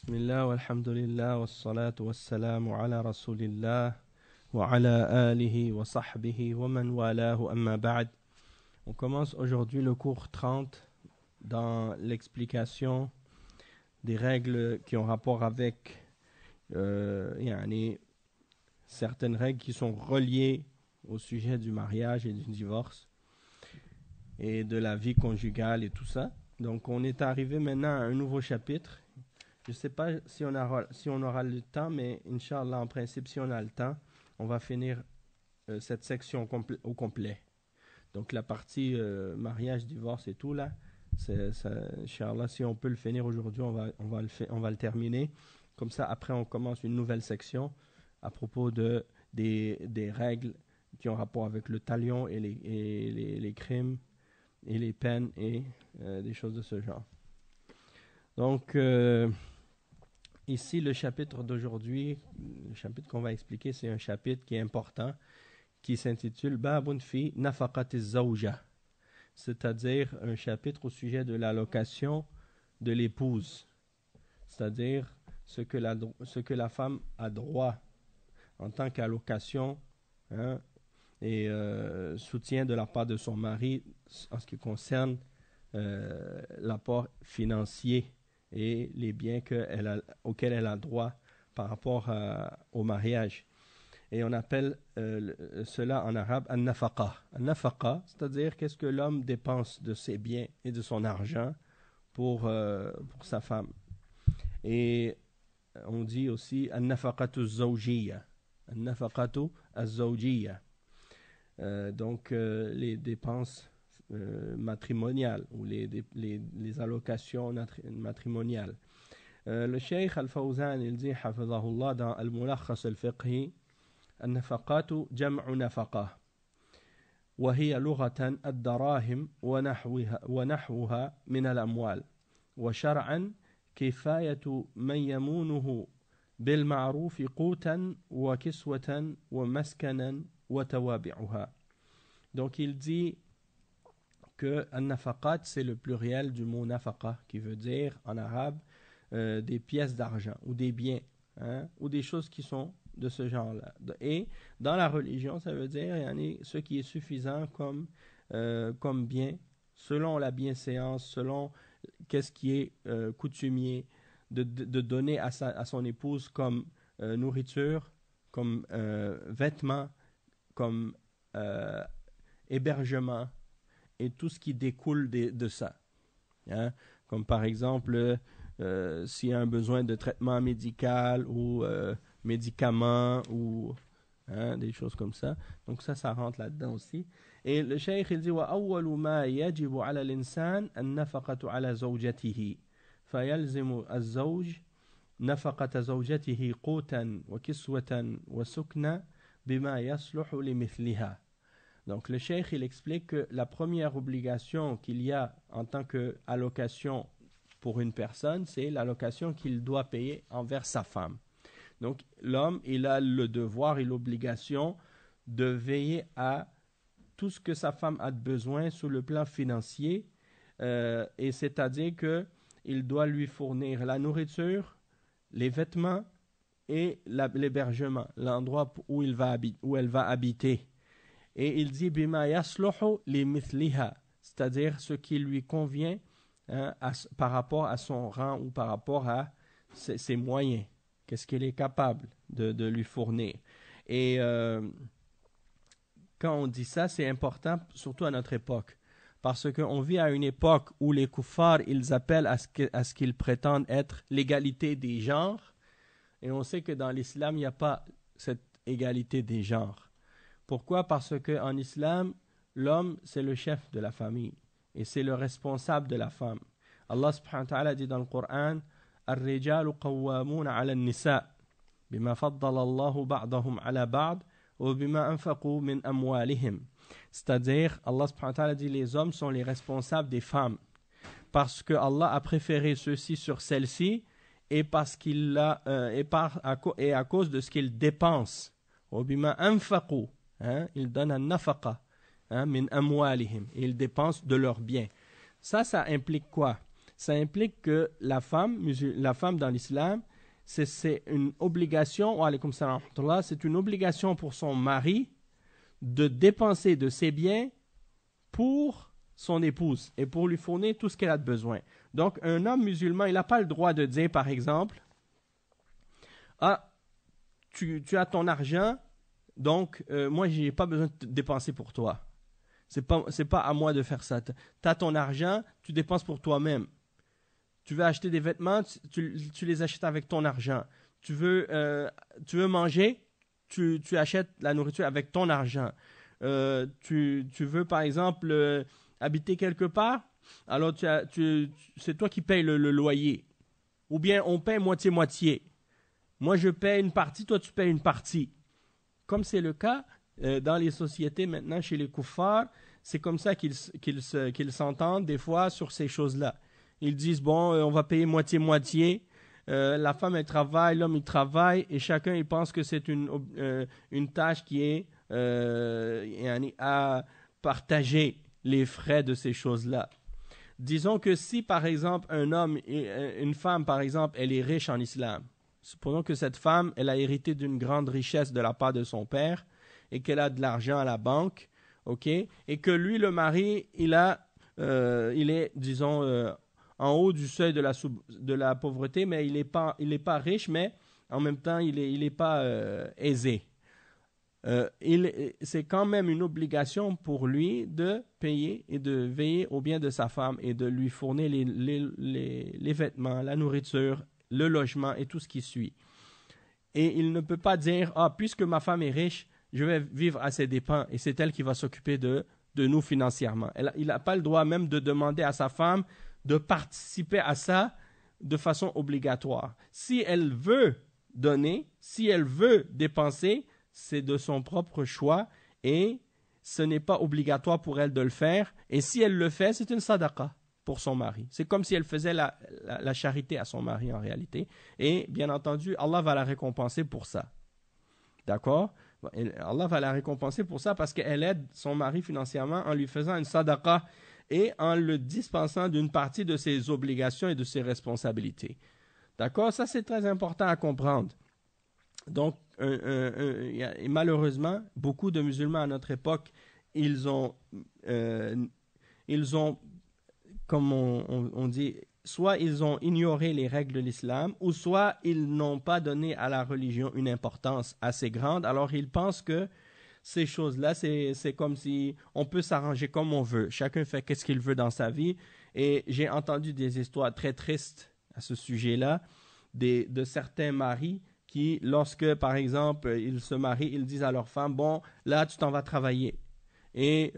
Bismillah, walhamdulillah, wassalatu wassalamu ala rasulillah, wa ala alihi wa sahbihi wa man walahu amma ba'd. On commence aujourd'hui le cours 30 dans l'explication des règles qui ont rapport avec certaines règles qui sont reliées au sujet du mariage et du divorce et de la vie conjugale et tout ça. Donc on est arrivé maintenant à un nouveau chapitre. Je ne sais pas si on aura le temps, mais Inch'Allah, en principe, si on a le temps, on va finir cette section au complet. Donc la partie mariage, divorce et tout là, Inch'Allah, si on peut le finir aujourd'hui, on va le terminer. Comme ça, après, on commence une nouvelle section à propos des règles qui ont rapport avec le talion et les crimes et les peines et des choses de ce genre. Donc, ici, le chapitre d'aujourd'hui, le chapitre qu'on va expliquer, c'est un chapitre qui est important, qui s'intitule Babun fi nafaqati zawja, c'est-à-dire un chapitre au sujet de l'allocation de l'épouse, c'est-à-dire ce que la femme a droit en tant qu'allocation et soutien de la part de son mari en ce qui concerne l'apport financier et les biens auxquels elle a droit par rapport au mariage. Et on appelle cela en arabe an-nafaqa. An-nafaqa, c'est-à-dire qu'est-ce que l'homme dépense de ses biens et de son argent pour sa femme. Et on dit aussi an-nafaqatu zawjiyya. An-nafaqatu az-zawjiyya. Donc les dépenses matrimoniales ou les allocations matrimoniales. Le Cheikh Al-Fawzan il dit hafizahullah dans Al-Mulakhas Al-Fiqhi النفقات جمع نفقة وهي لغة الدراهم ونحوها من الأموال وشرعا كفاية من يمونه بالمعروف قوتا وكسوة ومسكنا وتوابعها. Donc il dit que an-nafaqat c'est le pluriel du mot nafaqa qui veut dire en arabe des pièces d'argent ou des biens ou des choses qui sont de ce genre-là. Et dans la religion, ça veut dire ce qui est suffisant comme bien, selon la bienséance, selon qu'est-ce qui est coutumier de donner à son épouse comme nourriture, comme vêtements, comme hébergement et tout ce qui découle de ça. Comme par exemple, s'il y a un besoin de traitement médical ou médicaments ou des choses comme ça. Donc ça rentre là-dedans aussi. Et le cheikh il dit وَأَوَّلُ مَا يَجِبُ عَلَى الْإِنسَانِ النَّفَقَةُ عَلَى زَوْجَتِهِ فَيَلْزِمُ الزَّوْجِ نَفَقَةَ زَوْجَتِهِ قُوتًا وَكِسْوَةً وَسُكْنًا بِمَا يَصْلُحُ لِمِثْلِهَا. Donc le cheikh il explique que la première obligation qu'il y a en tant qu'allocation pour une personne, c'est l'allocation qu'il doit payer envers sa femme. Donc, l'homme, il a le devoir et l'obligation de veiller à tout ce que sa femme a de besoin sur le plan financier, et c'est-à-dire qu'il doit lui fournir la nourriture, les vêtements et l'hébergement, l'endroit où elle va habiter. Et il dit bima yasluhu li mithliha, c'est-à-dire ce qui lui convient par rapport à son rang ou par rapport à ses moyens. Qu'est-ce qu'il est capable de lui fournir. Et quand on dit ça, c'est important, surtout à notre époque. Parce qu'on vit à une époque où les kuffars, ils appellent à ce qu'ils prétendent être l'égalité des genres. Et on sait que dans l'islam, il n'y a pas cette égalité des genres. Pourquoi? Parce qu'en islam, l'homme, c'est le chef de la famille. Et c'est le responsable de la femme. Allah subhanahu wa ta'ala dit dans le Coran الرجال قوامون على النساء بما فضل الله بعضهم على بعض وبما أنفقوا من أموالهم. C'est-à-dire, Allah subhanahu wa ta'ala dit les hommes sont les responsables des femmes parce que Allah a préféré ceux-ci sur celles-ci et parce qu'il et à cause de ce qu'ils dépensent. وبما أنفقوا, ils donnent un nafaqa min amwalihim et ils dépensent de leurs biens. Ça implique quoi? ça implique que la femme dans l'islam, c'est une obligation, wa alaykoum salam wa rahmatullah, c'est une obligation pour son mari de dépenser de ses biens pour son épouse et pour lui fournir tout ce qu'elle a de besoin. Donc, un homme musulman, il n'a pas le droit de dire, par exemple, ah, tu as ton argent, donc moi, je n'ai pas besoin de dépenser pour toi. C'est pas à moi de faire ça. Tu as ton argent, tu dépenses pour toi-même. Tu veux acheter des vêtements, tu les achètes avec ton argent. Tu veux manger, tu achètes la nourriture avec ton argent. Tu veux, par exemple, habiter quelque part, alors c'est toi qui payes le loyer. Ou bien on paye moitié-moitié. Moi, je paye une partie, toi, tu payes une partie. Comme c'est le cas dans les sociétés maintenant, chez les kuffars, c'est comme ça qu'ils s'entendent des fois sur ces choses-là. Ils disent, bon, on va payer moitié-moitié. La femme, elle travaille, l'homme, il travaille, et chacun, il pense que c'est une tâche qui est à partager les frais de ces choses-là. Disons que si, par exemple, un homme et une femme, par exemple, elle est riche en islam, supposons que cette femme, elle a hérité d'une grande richesse de la part de son père et qu'elle a de l'argent à la banque, ok, et que lui, le mari, il est, disons, en haut du seuil de la pauvreté, mais il n'est pas riche, mais en même temps, il est pas aisé. C'est quand même une obligation pour lui de payer et de veiller au bien de sa femme et de lui fournir les vêtements, la nourriture, le logement et tout ce qui suit. Et il ne peut pas dire, ah, puisque ma femme est riche, je vais vivre à ses dépens et c'est elle qui va s'occuper de nous financièrement. Il n'a pas le droit même de demander à sa femme de participer à ça de façon obligatoire. Si elle veut donner, si elle veut dépenser, c'est de son propre choix et ce n'est pas obligatoire pour elle de le faire. Et si elle le fait, c'est une sadaqa pour son mari. C'est comme si elle faisait la charité à son mari en réalité. Et bien entendu, Allah va la récompenser pour ça. D'accord? Allah va la récompenser pour ça parce qu'elle aide son mari financièrement en lui faisant une sadaqa et en le dispensant d'une partie de ses obligations et de ses responsabilités. D'accord? Ça, c'est très important à comprendre. Donc, malheureusement, beaucoup de musulmans à notre époque, ils ont comme on dit, soit ils ont ignoré les règles de l'islam, ou soit ils n'ont pas donné à la religion une importance assez grande. Alors, ils pensent que ces choses-là, c'est comme si on peut s'arranger comme on veut. Chacun fait ce qu'il veut dans sa vie. Et j'ai entendu des histoires très tristes à ce sujet-là, de certains maris qui, lorsque, par exemple, ils se marient, ils disent à leur femme, bon, là, tu t'en vas travailler. Et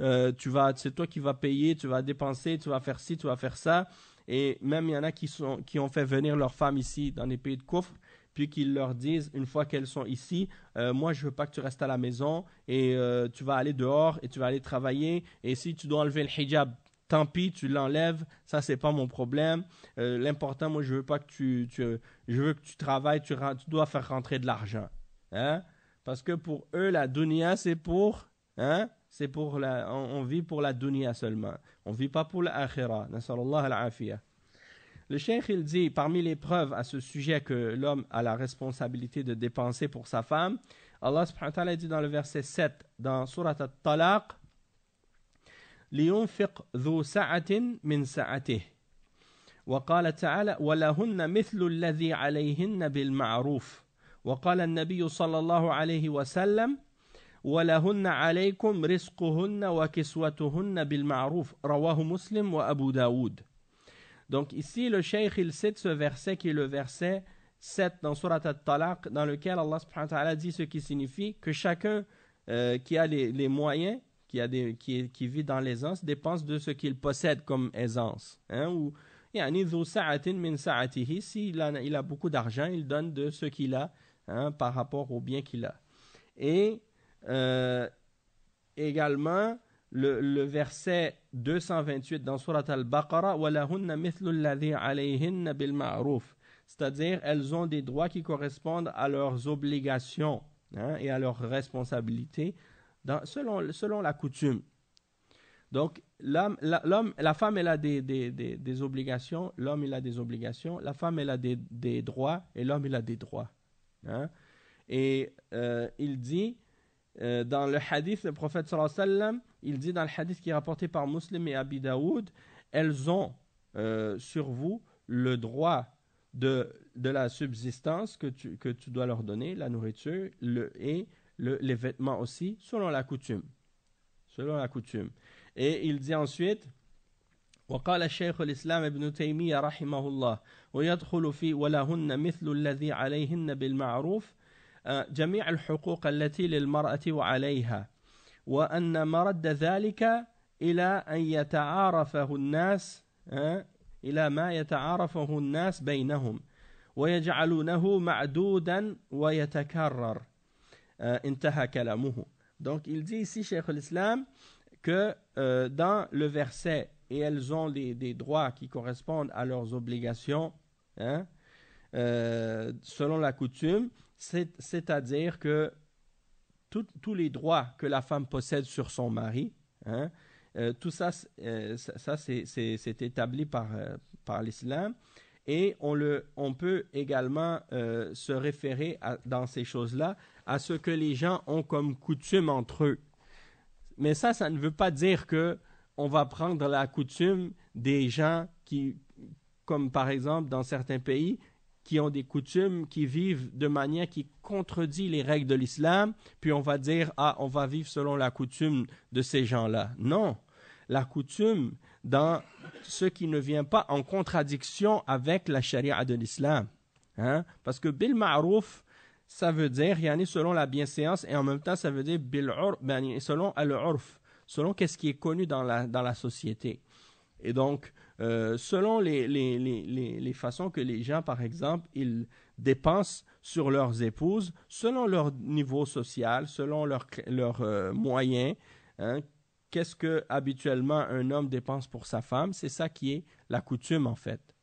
c'est toi qui vas payer, tu vas dépenser, tu vas faire ci, tu vas faire ça. Et même, il y en a qui ont fait venir leurs femmes ici, dans les pays de Koufr, puis qu'ils leur disent, une fois qu'elles sont ici, moi, je veux pas que tu restes à la maison, et tu vas aller dehors, et tu vas aller travailler, et si tu dois enlever le hijab, tant pis, tu l'enlèves, ça c'est pas mon problème. L'important, moi, je veux pas que je veux que tu travailles, tu dois faire rentrer de l'argent. Hein? Parce que pour eux, la dunya, c'est pour, hein? C'est pour on vit pour la dunya seulement. On vit pas pour l'akhira. Nasallallahu al-afiyah. Le cheikh, il dit, parmi les preuves à ce sujet que l'homme a la responsabilité de dépenser pour sa femme, Allah subhanahu wa ta'ala dit dans le verset 7, dans Surat al-Talaq, لينفق ذو سعة من سعته وقال تعالى ولهن مثل الذي عليهن بالمعروف وقال النبي صلى الله عليه وسلم ولهن عليكم رزقهن وكسوتهن بالمعروف رواه مسلم وأبو داود. Donc ici le cheikh il cite ce verset qui est le verset 7 dans Surat al-Talaq dans lequel Allah subhanahu wa ta'ala dit ce qui signifie que chacun qui a les moyens qui vit dans l'aisance dépense de ce qu'il possède comme aisance. Hein, ou s'il a beaucoup d'argent, il donne de ce qu'il a, hein, par rapport au bien qu'il a. Et également, le verset 228 dans Surat al-Baqarah, c'est-à-dire, elles ont des droits qui correspondent à leurs obligations, hein, et à leurs responsabilités selon la coutume. Donc, la femme, elle a des obligations, l'homme, il a des obligations, la femme, elle a des droits, et l'homme, il a des droits. Hein? Et il dit, dans le hadith, le prophète sallallahu alayhi wa sallam, il dit dans le hadith qui est rapporté par Muslim et Abi Daoud, elles ont sur vous le droit de la subsistance que tu dois leur donner, la nourriture, les vêtements aussi, selon la coutume. Selon la coutume. Et il dit ensuite, وقال الشيخ الإسلام ابن تيمية رحمه الله ويدخل في ولهن مثل الذي عليهن بالمعروف جميع الحقوق التي للمرأة وعليها وأن مرد ذلك إلى أن يتعارفه الناس إلى ما يتعارفه الناس بينهم ويجعلونه معدودا ويتكرر انتهى كلامه. Donc il dit ici, Cheikh l'Islam, que dans le verset, et elles ont des droits qui correspondent à leurs obligations, selon la coutume, c'est-à-dire que tous les droits que la femme possède sur son mari, tout ça, c'est établi par l'islam, et on peut également se référer dans ces choses-là à ce que les gens ont comme coutume entre eux. Mais ça ne veut pas dire que on va prendre la coutume des gens qui, comme par exemple dans certains pays, qui ont des coutumes, qui vivent de manière qui contredit les règles de l'islam, puis on va dire, on va vivre selon la coutume de ces gens-là. Non, la coutume dans ce qui ne vient pas en contradiction avec la charia de l'islam. Parce que bil ma'rouf, ça veut dire, selon la bienséance, et en même temps, ça veut dire selon al-urf, selon qu'est-ce qui est connu dans la société. Et donc, selon les façons que les gens, par exemple, ils dépensent sur leurs épouses, selon leur niveau social, selon leurs moyens, qu'est-ce que habituellement un homme dépense pour sa femme, c'est ça qui est la coutume en fait.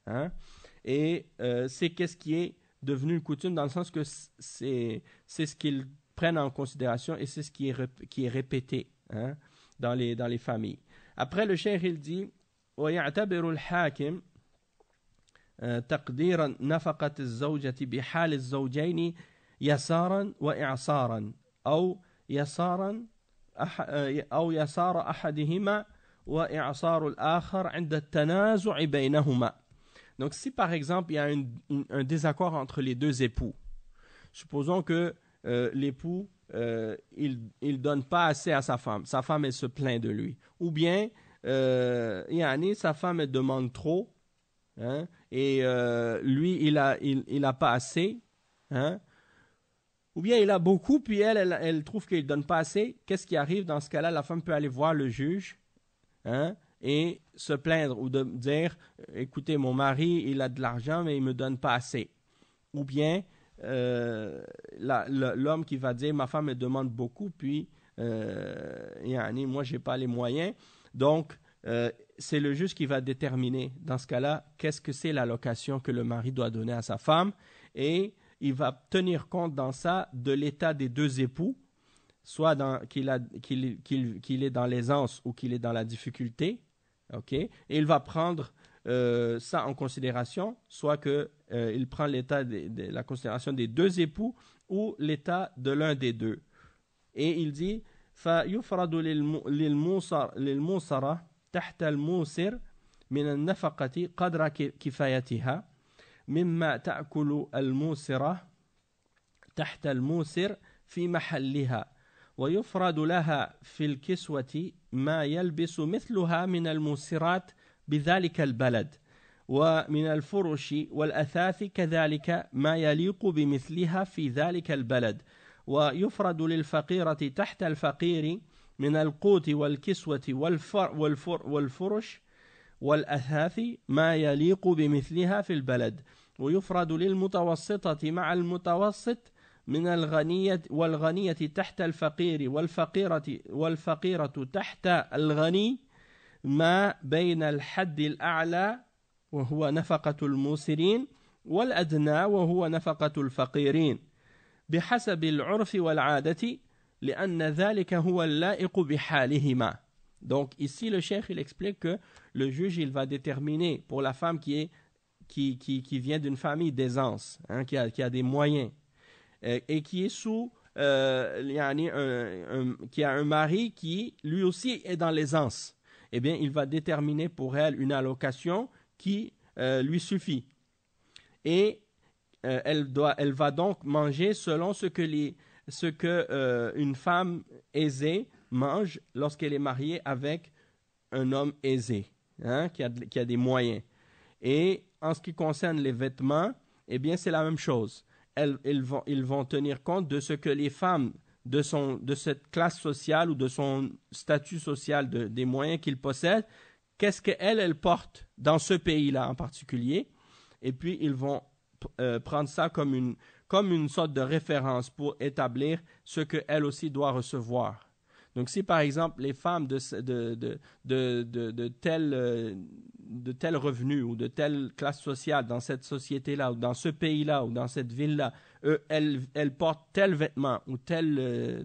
Et c'est qu'est-ce qui est devenu une coutume dans le sens que c'est ce qu'ils prennent en considération et c'est ce qui est répété dans les familles. Après, le cheikh il dit ويعتبر الحاكم تقدير نفقة الزوجة بحال الزوجين يسارا وإعصارا أو يسار أحدهما وإعصار الآخر عند التنازع بينهما. Donc, si par exemple il y a un désaccord entre les deux époux, supposons que l'époux il donne pas assez à sa femme elle se plaint de lui, ou bien sa femme elle demande trop, et lui il a pas assez, ou bien il a beaucoup puis elle trouve qu'il donne pas assez. Qu'est-ce qui arrive dans ce cas-là? La femme peut aller voir le juge, et se plaindre ou de dire écoutez, mon mari il a de l'argent mais il me donne pas assez, ou bien l'homme qui va dire ma femme me demande beaucoup puis moi j'ai pas les moyens. Donc c'est le juge qui va déterminer dans ce cas-là qu'est-ce que c'est l'allocation que le mari doit donner à sa femme, et il va tenir compte dans ça de l'état des deux époux, soit qu'il est dans l'aisance ou qu'il est dans la difficulté, et il va prendre ça en considération, soit qu'il prend l'état la considération des deux époux ou l'état de l'un des deux. Et il dit فَيُفْرَضُ لِلْمُوسَرَةِ تحت الموسر من النفقة قدر كفايتها مما تأكل الموسرة تحت الموسر في محلها ويفرض لها في الكسوة ما يلبس مثلها من الموسرات بذلك البلد ومن الفرش والأثاث كذلك ما يليق بمثلها في ذلك البلد ويفرض للفقيرة تحت الفقير من القوت والكسوة والفرش والأثاث ما يليق بمثلها في البلد ويفرض للمتوسطة مع المتوسط من والغنية تحت الفقير والفقيرة تحت الغني ما بين الحد الأعلى وهو نفقة الموسرين والأدنى وهو نفقة الفقيرين بحسب العرف والعادة لأن ذلك هو اللائق بحالهما. Donc ici, le cheikh, il explique que le juge, il va déterminer pour la femme qui vient d'une famille d'aisance, hein, qui a des moyens, et qui est qui a un mari qui, lui aussi, est dans l'aisance. Eh bien, il va déterminer pour elle une allocation qui lui suffit. Et elle va donc manger selon ce que une femme aisée mange lorsqu'elle est mariée avec un homme aisé, hein, qui a des moyens. Et en ce qui concerne les vêtements, eh bien, c'est la même chose. Ils vont tenir compte de ce que les femmes de cette classe sociale ou de son statut social, des moyens qu'ils possèdent, qu'est-ce qu'elle porte dans ce pays-là en particulier. Et puis, ils vont prendre ça comme une sorte de référence pour établir ce qu'elle aussi doit recevoir. Donc, si par exemple les femmes de tel revenu ou de telle classe sociale dans cette société-là ou dans ce pays-là ou dans cette ville-là, elles portent tel vêtement ou tel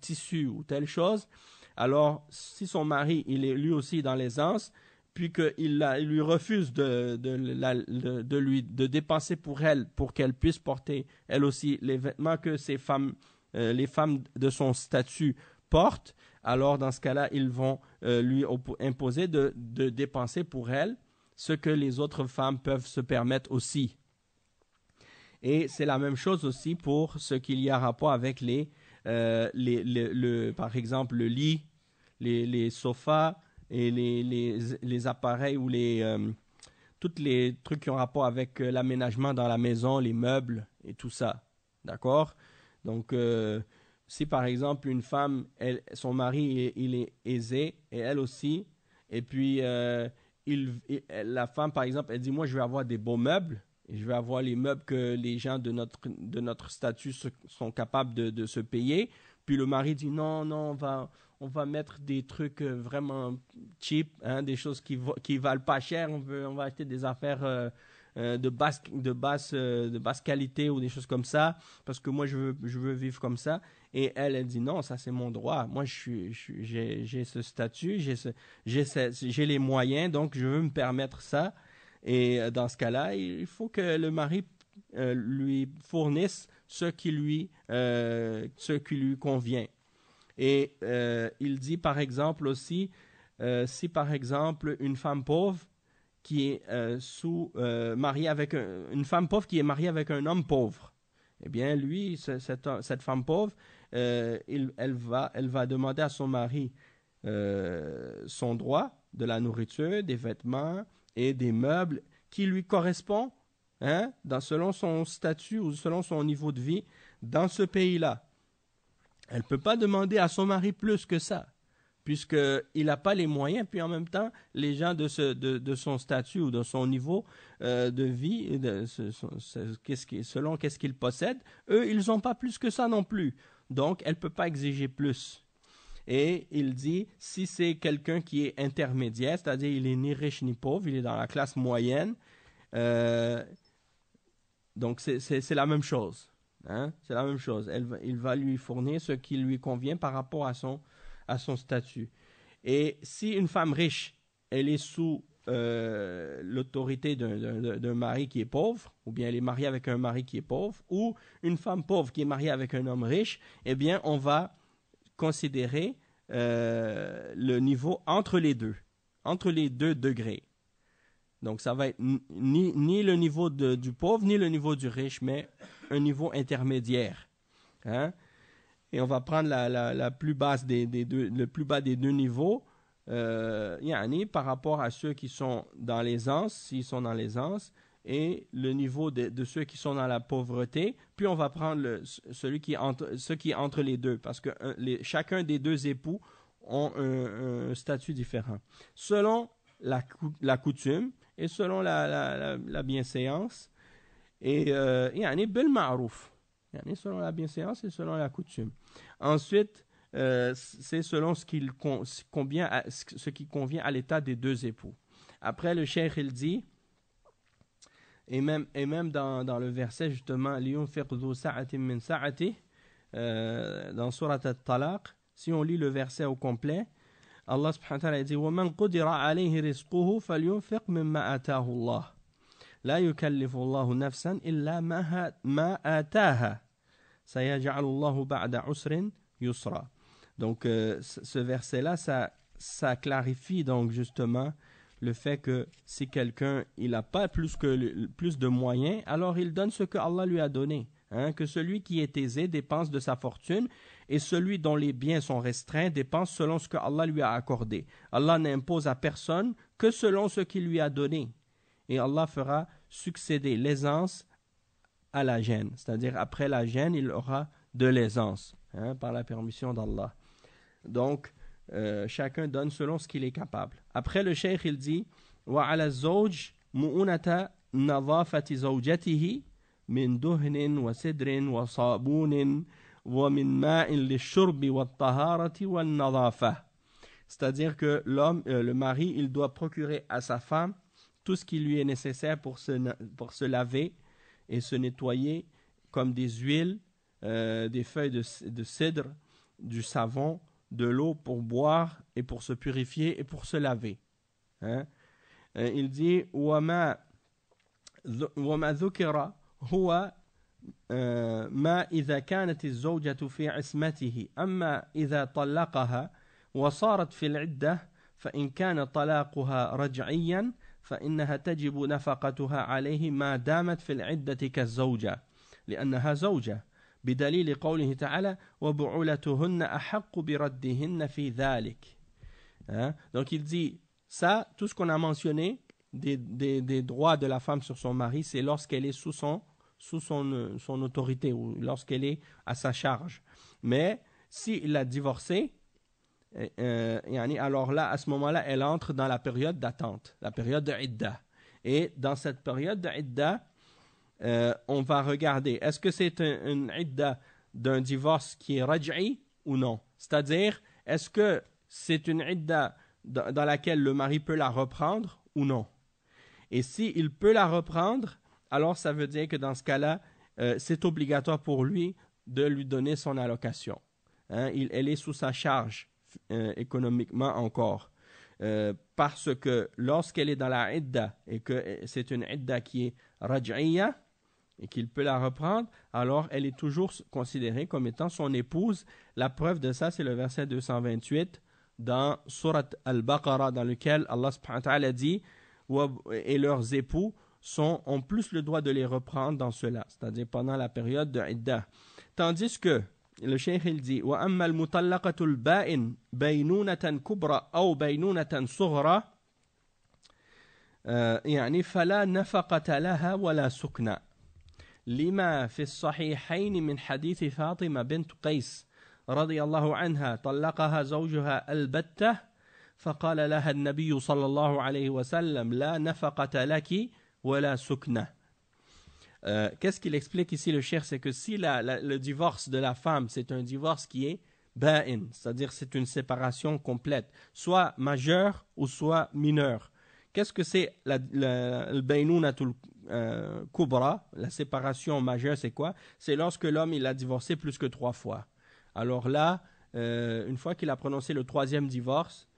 tissu ou telle chose, alors si son mari, il est lui aussi dans l'aisance, puis qu'il lui refuse de dépenser pour elle, pour qu'elle puisse porter elle aussi les vêtements que les femmes de son statut portent, alors dans ce cas-là, ils vont lui imposer de dépenser pour elle ce que les autres femmes peuvent se permettre aussi. Et c'est la même chose aussi pour ce qu'il y a rapport avec par exemple, le lit, les sofas et les appareils ou tous les trucs qui ont rapport avec l'aménagement dans la maison, les meubles et tout ça. D'accord? Donc, si par exemple une femme, son mari il est aisé et elle aussi, et puis la femme par exemple, elle dit moi je vais avoir des beaux meubles, et je vais avoir les meubles que les gens de notre statut sont capables de se payer, puis le mari dit non, on va mettre des trucs vraiment cheap, hein, des choses qui valent pas cher, on va acheter des affaires de basse qualité ou des choses comme ça, parce que moi je veux vivre comme ça. Et elle dit non, ça c'est mon droit. Moi j'ai ce statut, j'ai les moyens, donc je veux me permettre ça. Et dans ce cas-là, il faut que le mari lui fournisse ce qui lui convient. Et il dit par exemple aussi, si par exemple une femme pauvre qui est mariée avec une femme pauvre qui est mariée avec un homme pauvre, eh bien lui, cette femme pauvre, elle va demander à son mari son droit de la nourriture, des vêtements et des meubles qui lui correspondent, hein, selon son statut ou selon son niveau de vie dans ce pays-là. Elle ne peut pas demander à son mari plus que ça, puisqu'il n'a pas les moyens, puis en même temps, les gens de son statut ou de son niveau de vie, selon qu'est-ce qu'ils possèdent, eux, ils n'ont pas plus que ça non plus. Donc, elle ne peut pas exiger plus. Et il dit, si c'est quelqu'un qui est intermédiaire, c'est-à-dire il est ni riche ni pauvre, il est dans la classe moyenne, donc c'est la même chose. Hein? C'est la même chose. Il va lui fournir ce qui lui convient par rapport à son statut. Et si une femme riche, elle est sous l'autorité d'un mari qui est pauvre, ou bien elle est mariée avec un mari qui est pauvre, ou une femme pauvre qui est mariée avec un homme riche, eh bien on va considérer le niveau entre les deux degrés. Donc, ça va être ni le niveau du pauvre, ni le niveau du riche, mais un niveau intermédiaire. Hein? Et on va prendre la plus basse le plus bas des deux niveaux, par rapport à ceux qui sont dans l'aisance, s'ils sont dans l'aisance, et le niveau de ceux qui sont dans la pauvreté. Puis on va prendre ceux qui est entre les deux, parce que chacun des deux époux ont un statut différent. Selon la coutume et selon la bienséance, et bil ma'rouf, selon la bienséance et selon la coutume. Ensuite, c'est selon ce qui convient à l'état des deux époux. Après, le cheikh il dit, et même dans le verset justement, dans Surat al-Talaq, si on lit le verset au complet, Allah subhanahu wa ta'ala dit وَمَنْ قُدِرَ عَلَيْهِ رِزْقُهُ فَلْيُنْفِقْ مِمَّا آتَاهُ اللَّهُ لَا يُكَلِّفُ اللَّهُ نَفْسًا إِلَّا مَا آتَاهَا سَيَجْعَلُ اللَّهُ بَعْدَ عُسْرٍ يُسْرًا. Donc ce verset-là, ça clarifie donc justement le fait que si quelqu'un il n'a pas plus de moyens, alors il donne ce que Allah lui a donné. Que celui qui est aisé dépense de sa fortune et celui dont les biens sont restreints dépense selon ce que Allah lui a accordé. Allah n'impose à personne que selon ce qu'il lui a donné. Et Allah fera succéder l'aisance à la gêne. C'est-à-dire après la gêne, il aura de l'aisance par la permission d'Allah. Donc, chacun donne selon ce qu'il est capable. Après, le cheikh, il dit وَعَلَى الزَّوْجِ مُؤُنَةَ نَظَافَةِ زَوْجَتِهِ من دهن وسدر وصابون ومن ماء للشرب والطهارة والنظافة. C'est-à-dire que le mari, il doit procurer à sa femme tout ce qui lui est nécessaire pour se laver et se nettoyer, comme des huiles, des feuilles de cèdre, du savon, de l'eau pour boire et pour se purifier et pour se laver. Il dit وَمَا ذُكِرَ هو ما إذا كانت الزوجة في عصمته أما إذا طلقها وصارت في العدة فإن كان طلاقها رجعيا فإنها تجب نفقتها عليه ما دامت في العدة كالزوجة لأنها زوجة بدليل قوله تعالى وبعولتهن أحق بردهن في ذلك. Donc il dit ça, tout ce qu'on a mentionné des droits de la femme sur son mari, c'est lorsqu'elle est sous son autorité ou lorsqu'elle est à sa charge. Mais s'il l'a divorcée, alors là, à ce moment-là, elle entre dans la période d'attente, la période de idda. Et dans cette période de idda, on va regarder, est-ce que c'est une idda d'un divorce qui est raj'i ou non? C'est-à-dire, est-ce que c'est une idda dans laquelle le mari peut la reprendre ou non? Et s'il peut la reprendre, alors ça veut dire que dans ce cas-là, c'est obligatoire pour lui de lui donner son allocation. Elle est sous sa charge économiquement encore. Parce que lorsqu'elle est dans la idda et que c'est une idda qui est raj'iyya et qu'il peut la reprendre, alors elle est toujours considérée comme étant son épouse. La preuve de ça, c'est le verset 228 dans Surat Al-Baqarah, dans lequel Allah subhanahu wa ta'ala dit et leurs époux ont plus le droit de les reprendre dans cela, c'est-à-dire pendant la période de idda. Tandis que le cheikh il dit وَأَمَّا الْمُطَلَّقَةُ الْبَائِنْ بَيْنُونَةً كُبْرَى أو بَيْنُونَةً صُغْرَى يعني فلا نفقة لها ولا سكنى لما في الصحيحين من حديث فاطمة بنت قيس رضي الله عنها طلقها زوجها البتة فقال لها النبي صلى الله عليه وسلم لا نفقة لك ولا سكنة. Qu'est-ce qu'il explique ici le cheikh, c'est que si le divorce de la femme, c'est un divorce qui est ba'in, c'est-à-dire c'est une séparation complète, soit majeure ou soit mineure. Qu'est-ce que c'est le baynunatul kubra, la séparation majeure, c'est quoi? C'est lorsque l'homme il a divorcé plus que 3 fois. Alors là, une fois qu'il a prononcé le 3e divorce,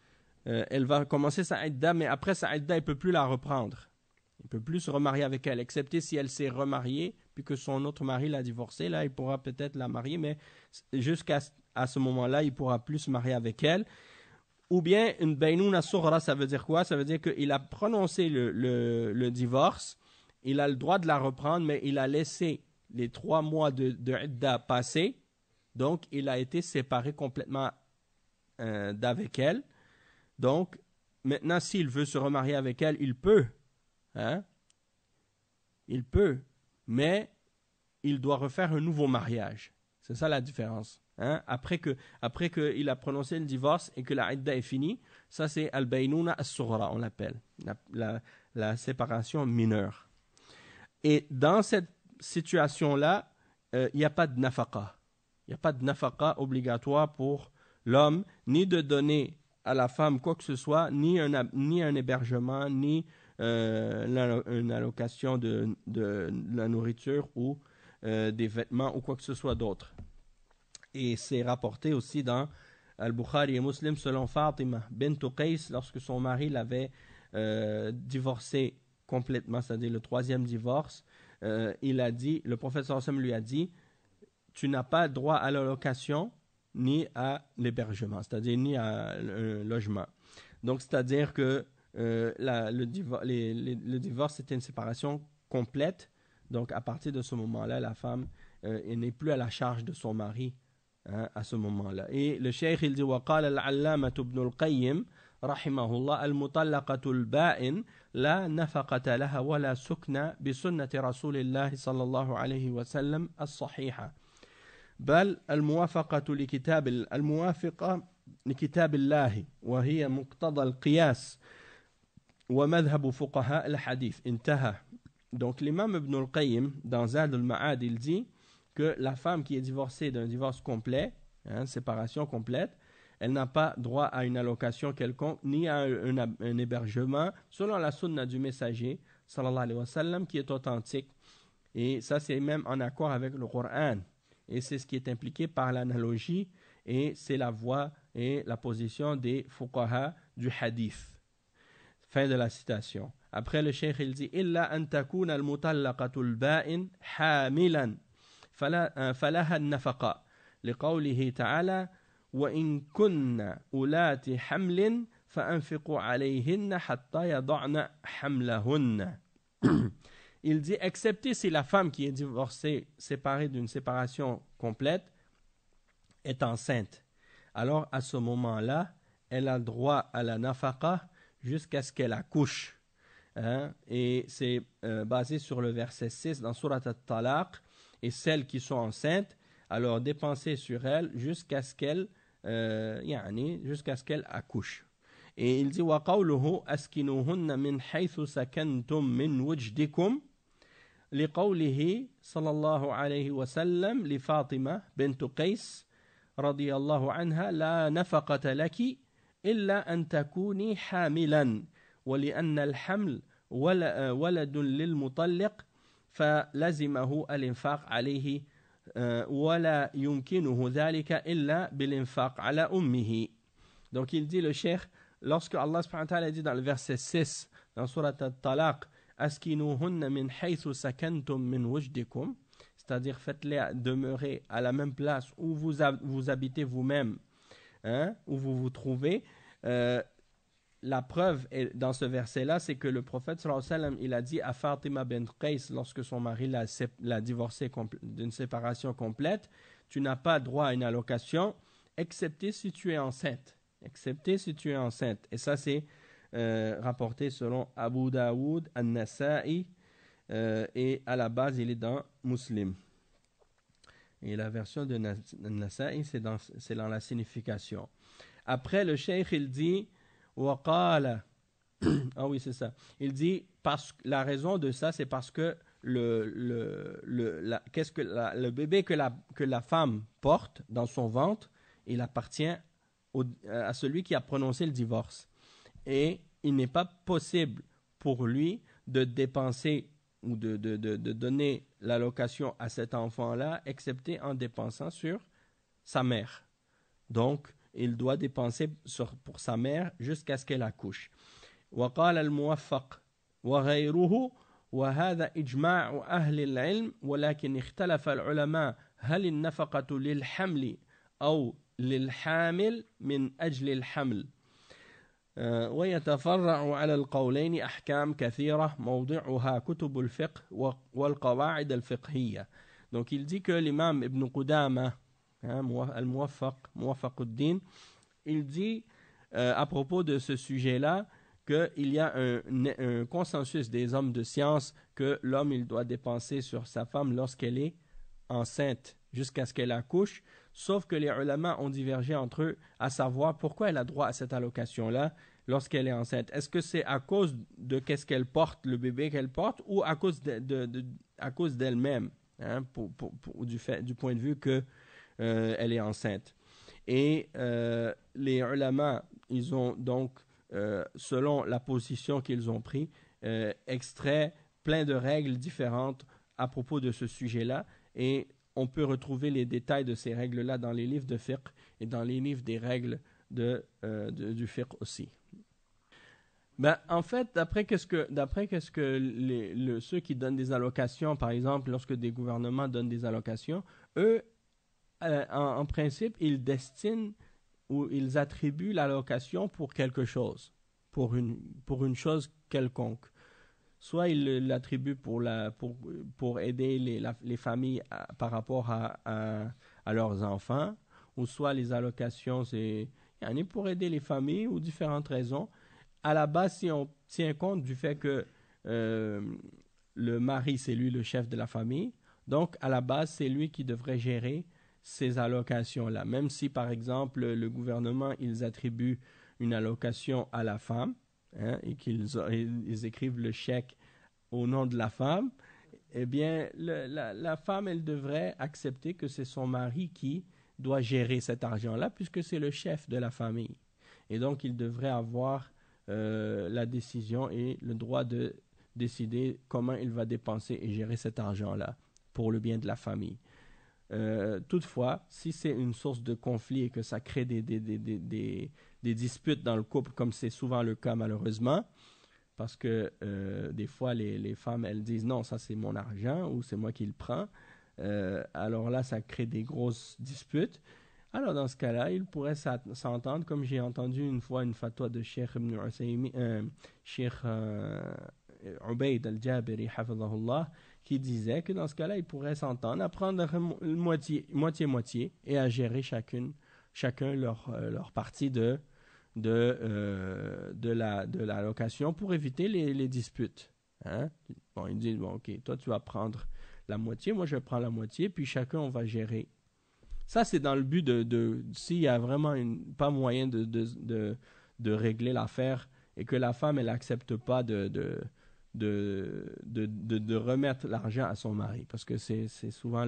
elle va commencer sa idda, mais après sa idda, il ne peut plus la reprendre. Il ne peut plus se remarier avec elle, excepté si elle s'est remariée, puis que son autre mari l'a divorcée. Là, il pourra peut-être la marier, mais jusqu'à ce moment-là, il ne pourra plus se marier avec elle. Ou bien, une baynuna sughra, ça veut dire quoi? Ça veut dire qu'il a prononcé le divorce, il a le droit de la reprendre, mais il a laissé les 3 mois de idda passer, donc il a été séparé complètement d'avec elle. Donc, maintenant, s'il veut se remarier avec elle, il peut. Il peut, mais il doit refaire un nouveau mariage. C'est ça la différence. Après qu'il a prononcé le divorce et que la idda est finie, ça c'est al-baynuna as-sughra, on l'appelle, la séparation mineure. Et dans cette situation-là, il n'y a pas de nafaqa. Il n'y a pas de nafaqa obligatoire pour l'homme, ni de donner à la femme quoi que ce soit, ni un hébergement, ni une allocation de la nourriture ou des vêtements ou quoi que ce soit d'autre. Et c'est rapporté aussi dans Al-Bukhari et Muslim, selon Fatima bint Qais, lorsque son mari l'avait divorcé complètement, c'est-à-dire le troisième divorce, il a dit, le prophète sallallahu alayhi wa sallam lui a dit, tu n'as pas droit à l'allocation ni à l'hébergement, c'est-à-dire ni à un logement. Donc, c'est-à-dire que le divorce, c'était une séparation complète. Donc, à partir de ce moment-là, la femme n'est plus à la charge de son mari à ce moment-là. Et le cheikh, il dit وقال العلامة ابن القيم رحمه الله المطلقة البائن لا نفقة لها ولا سكن بسنة رسول الله صلى الله عليه وسلم الصحيحة بل الموافقة لكتاب الله وهي مقتضى القياس ومذهب فقهاء الحديث انتهى. Donc l'imam Ibn al-Qayyim dans Zad al-Ma'ad, il dit que la femme qui est divorcée d'un divorce complet, séparation complète, elle n'a pas droit à une allocation quelconque ni à un hébergement selon la sunna du messager sallallahu alayhi wa sallam qui est authentique. Et ça c'est même en accord avec le Coran. Et c'est ce qui est impliqué par l'analogie et c'est la voie et la position des fuqaha du hadith. Fin de la citation. Après le cheikh il dit إلا أن تكون المطلقة البائن حاملا فلها النفقة لقوله تعالى وإن كن أولات حمل فأنفقوا عليهن حتى يضعن حملهن. Il dit, excepté si la femme qui est divorcée, séparée d'une séparation complète, est enceinte. Alors, à ce moment-là, elle a droit à la nafaqa jusqu'à ce qu'elle accouche. Et c'est basé sur le verset 6 dans Surat At-Talaq. Et celles qui sont enceintes, alors dépenser sur elles jusqu'à ce qu'elles accouchent. Et il dit, وَقَوْلُهُ أَسْكِنُوهُنَّ مِنْ حَيْثُ سَكَنْتُمْ مِنْ وُجْدِكُمْ لقوله صلى الله عليه وسلم لفاطمة بنت قيس رضي الله عنها لا نفقة لك إلا أن تكوني حاملا ولأن الحمل ولد للمطلق فلزمه الإنفاق عليه ولا يمكنه ذلك إلا بالإنفاق على أمه. Donc il dit le cheikh, lorsque Allah subhanahu wa ta'ala dit dans le verset 6 dans Surat At-Talaq Askinuhunna min haythu sakantum min wujdikum, c'est-à-dire faites-les demeurer à la même place où vous habitez vous-même, où vous vous trouvez. La preuve dans ce verset-là, c'est que le prophète sallallahu alayhi wa sallam, il a dit à Fatima bint Qais, lorsque son mari l'a divorcée d'une séparation complète, tu n'as pas droit à une allocation, excepté si tu es enceinte. Excepté si tu es enceinte. Et ça, c'est rapporté selon Abu Daoud, An-Nasa'i, et à la base, il est dans Muslim. Et la version de Nasa'i, c'est dans la signification. Après, le cheikh, il dit Waqala. Ah oui, c'est ça. Il dit, la raison de ça, c'est parce que le bébé que la femme porte dans son ventre, il appartient à celui qui a prononcé le divorce. Et il n'est pas possible pour lui de dépenser ou de donner l'allocation à cet enfant-là, excepté en dépensant sur sa mère. Donc, il doit dépenser pour sa mère jusqu'à ce qu'elle accouche. وقال الموفق وغيره وهذا إجماع أهل العلم ولكن اختلف العلماء هل النفقة للحمل أو للحامل من أجل الحمل ويتفرع على القولين أحكام كثيرة موضعها كتب الفقه والقواعد الفقهية. Donc il dit que l'imam Ibn Qudama, Muwafaquddin, il dit à propos de ce sujet-là qu'il y a un consensus des hommes de science que l'homme il doit dépenser sur sa femme lorsqu'elle est enceinte jusqu'à ce qu'elle accouche, sauf que les ulama ont divergé entre eux à savoir pourquoi elle a droit à cette allocation-là lorsqu'elle est enceinte. Est-ce que c'est à cause de qu'est-ce qu'elle porte, le bébé qu'elle porte, ou à cause d'elle-même, du point de vue que elle est enceinte. Et les ulama, ils ont donc, selon la position qu'ils ont pris, extrait plein de règles différentes à propos de ce sujet-là. Et on peut retrouver les détails de ces règles-là dans les livres de fiqh et dans les livres des règles du fiqh aussi. Ben, en fait, d'après qu'est-ce que ceux qui donnent des allocations, par exemple, lorsque des gouvernements donnent des allocations, eux, en principe, ils destinent ou ils attribuent l'allocation pour quelque chose, pour une chose quelconque. Soit ils l'attribuent pour aider les familles par rapport à leurs enfants, ou soit les allocations, c'est pour aider les familles ou différentes raisons. À la base, si on tient compte du fait que le mari, c'est lui le chef de la famille, donc à la base, c'est lui qui devrait gérer ces allocations-là. Même si, par exemple, le gouvernement, ils attribuent une allocation à la femme, hein, et ils écrivent le chèque au nom de la femme, eh bien, la femme, elle devrait accepter que c'est son mari qui doit gérer cet argent-là, puisque c'est le chef de la famille. Et donc, il devrait avoir la décision et le droit de décider comment il va dépenser et gérer cet argent-là pour le bien de la famille. Toutefois, si c'est une source de conflit et que ça crée des disputes dans le couple, comme c'est souvent le cas malheureusement, parce que des fois les femmes elles disent non, ça c'est mon argent ou c'est moi qui le prends, alors là ça crée des grosses disputes. Alors dans ce cas-là, ils pourraient s'entendre, comme j'ai entendu une fois une fatwa de Cheikh Ibn Uthaymin, Cheikh Ubayd al-Jabiri, hafidhahullah, qui disait que dans ce cas-là, ils pourraient s'entendre à prendre moitié-moitié et à gérer chacun leur partie de l'allocation pour éviter les disputes. Hein? Bon, ils disent, bon, ok, toi tu vas prendre la moitié, moi je prends la moitié, puis chacun on va gérer. Ça, c'est dans le but s'il y a vraiment pas moyen de régler l'affaire et que la femme, elle n'accepte pas de remettre l'argent à son mari. Parce que c'est souvent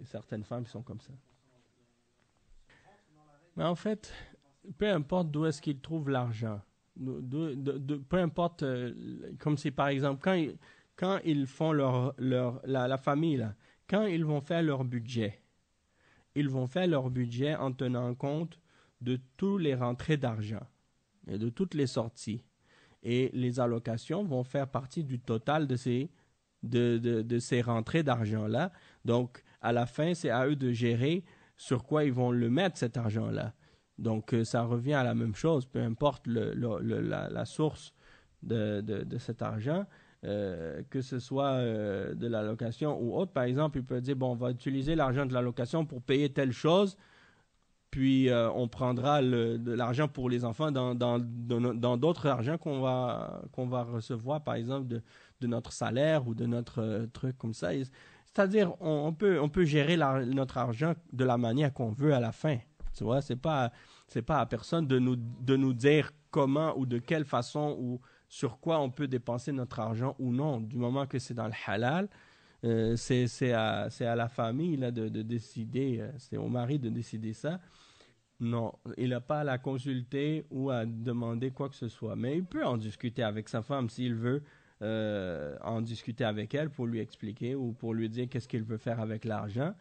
certaines femmes qui sont comme ça. Mais en fait, peu importe d'où est-ce qu'ils trouvent l'argent, peu importe, comme c'est par exemple, quand ils font la famille, là, quand ils vont faire leur budget, ils vont faire leur budget en tenant compte de tous les rentrées d'argent et de toutes les sorties. Et les allocations vont faire partie du total de ces rentrées d'argent-là. Donc, à la fin, c'est à eux de gérer sur quoi ils vont le mettre, cet argent-là. Donc, ça revient à la même chose, peu importe la source de cet argent. Que ce soit de l'allocation ou autre. Par exemple, il peut dire, bon, on va utiliser l'argent de l'allocation pour payer telle chose, puis on prendra de l'argent pour les enfants dans d'autres argents qu'on va recevoir, par exemple, de notre salaire ou de notre truc comme ça. C'est-à-dire, on peut gérer notre argent de la manière qu'on veut à la fin. Tu vois, c'est pas à personne de nous dire comment ou de quelle façon ou sur quoi on peut dépenser notre argent ou non. Du moment que c'est dans le halal, c'est à la famille là, de décider, c'est au mari de décider ça. Non, il n'a pas à la consulter ou à demander quoi que ce soit. Mais il peut en discuter avec sa femme s'il veut, en discuter avec elle pour lui expliquer ou pour lui dire qu'est-ce qu'il veut faire avec l'argent.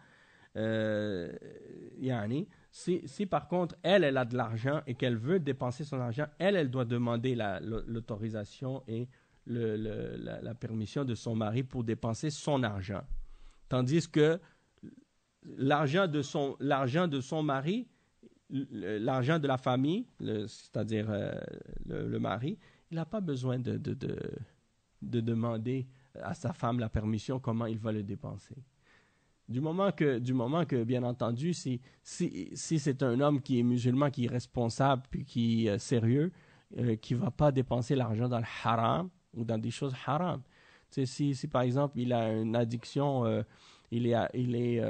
Si par contre elle a de l'argent et qu'elle veut dépenser son argent, elle doit demander l'autorisation et la permission de son mari pour dépenser son argent. Tandis que l'argent de son mari, l'argent de la famille, c'est-à-dire le mari, il n'a pas besoin de demander à sa femme la permission comment il va le dépenser. Du moment que, bien entendu, si c'est un homme qui est musulman, qui est responsable, puis qui est sérieux, qui ne va pas dépenser l'argent dans le haram ou dans des choses haram. Tu sais, si par exemple, il a une addiction, il est